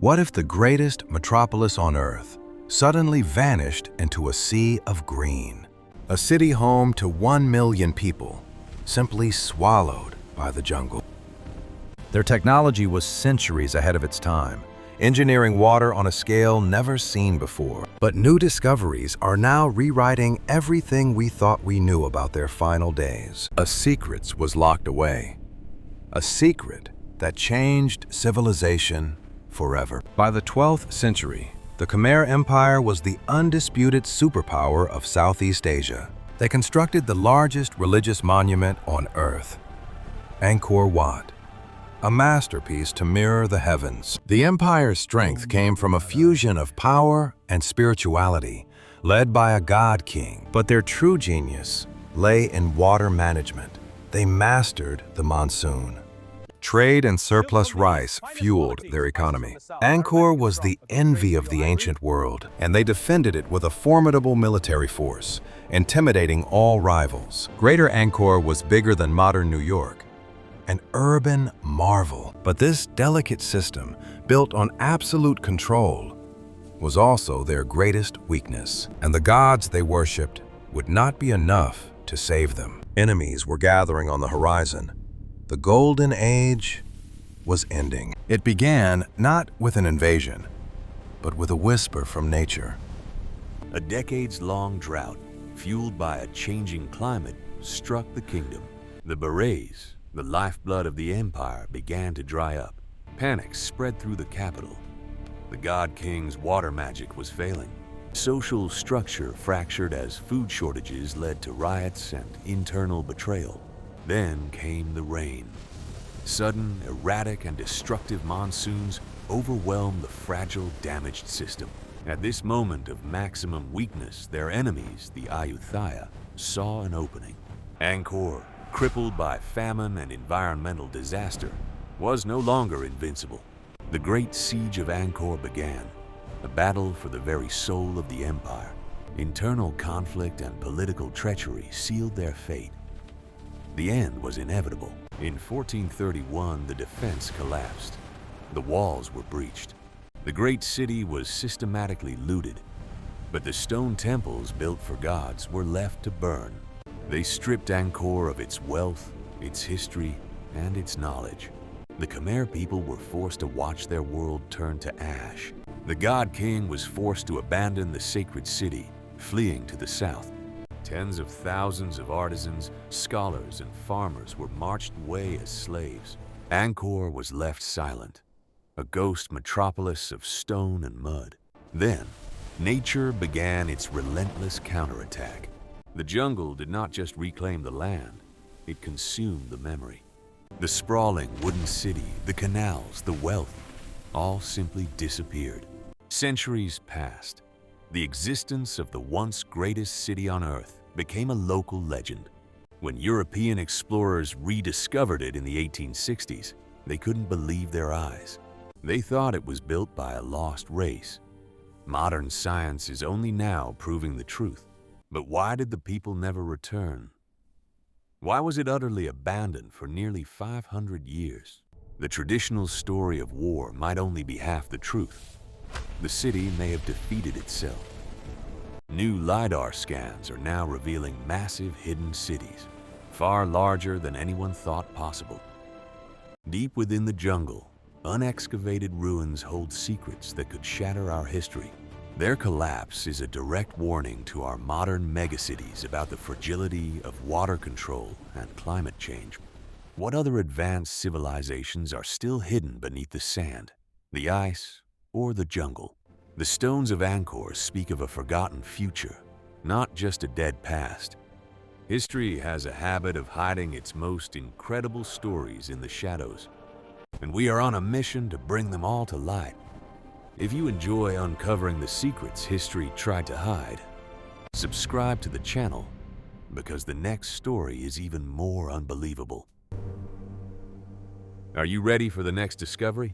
What if the greatest metropolis on Earth suddenly vanished into a sea of green? A city home to 1 million people, simply swallowed by the jungle. Their technology was centuries ahead of its time, engineering water on a scale never seen before. But new discoveries are now rewriting everything we thought we knew about their final days. A secret was locked away. A secret that changed civilization forever. By the 12th century, the Khmer Empire was the undisputed superpower of Southeast Asia. They constructed the largest religious monument on Earth, Angkor Wat, a masterpiece to mirror the heavens. The empire's strength came from a fusion of power and spirituality, led by a god king. But their true genius lay in water management. They mastered the monsoon. Trade and surplus rice fueled their economy. Angkor was the envy of the ancient world, and they defended it with a formidable military force, intimidating all rivals. Greater Angkor was bigger than modern New York, an urban marvel. But this delicate system, built on absolute control, was also their greatest weakness. And the gods they worshipped would not be enough to save them. Enemies were gathering on the horizon. The Golden Age was ending. It began not with an invasion, but with a whisper from nature. A decades-long drought, fueled by a changing climate, struck the kingdom. The berets, the lifeblood of the empire, began to dry up. Panic spread through the capital. The god king's water magic was failing. Social structure fractured as food shortages led to riots and internal betrayal. Then came the rain. Sudden, erratic, and destructive monsoons overwhelmed the fragile, damaged system. At this moment of maximum weakness, their enemies, the Ayutthaya, saw an opening. Angkor, crippled by famine and environmental disaster, was no longer invincible. The Great Siege of Angkor began, a battle for the very soul of the empire. Internal conflict and political treachery sealed their fate. The end was inevitable. In 1431, the defense collapsed. The walls were breached. The great city was systematically looted, but the stone temples built for gods were left to burn. They stripped Angkor of its wealth, its history, and its knowledge. The Khmer people were forced to watch their world turn to ash. The god king was forced to abandon the sacred city, fleeing to the south. Tens of thousands of artisans, scholars, and farmers were marched away as slaves. Angkor was left silent, a ghost metropolis of stone and mud. Then, nature began its relentless counterattack. The jungle did not just reclaim the land, it consumed the memory. The sprawling wooden city, the canals, the wealth, all simply disappeared. Centuries passed. The existence of the once greatest city on Earth became a local legend. When European explorers rediscovered it in the 1860s, they couldn't believe their eyes. They thought it was built by a lost race. Modern science is only now proving the truth. But why did the people never return? Why was it utterly abandoned for nearly 500 years? The traditional story of war might only be half the truth. The city may have defeated itself. New LiDAR scans are now revealing massive hidden cities, far larger than anyone thought possible. Deep within the jungle, unexcavated ruins hold secrets that could shatter our history. Their collapse is a direct warning to our modern megacities about the fragility of water control and climate change. What other advanced civilizations are still hidden beneath the sand, the ice, or the jungle? The stones of Angkor speak of a forgotten future, not just a dead past. History has a habit of hiding its most incredible stories in the shadows, and we are on a mission to bring them all to light. If you enjoy uncovering the secrets history tried to hide, subscribe to the channel, because the next story is even more unbelievable. Are you ready for the next discovery?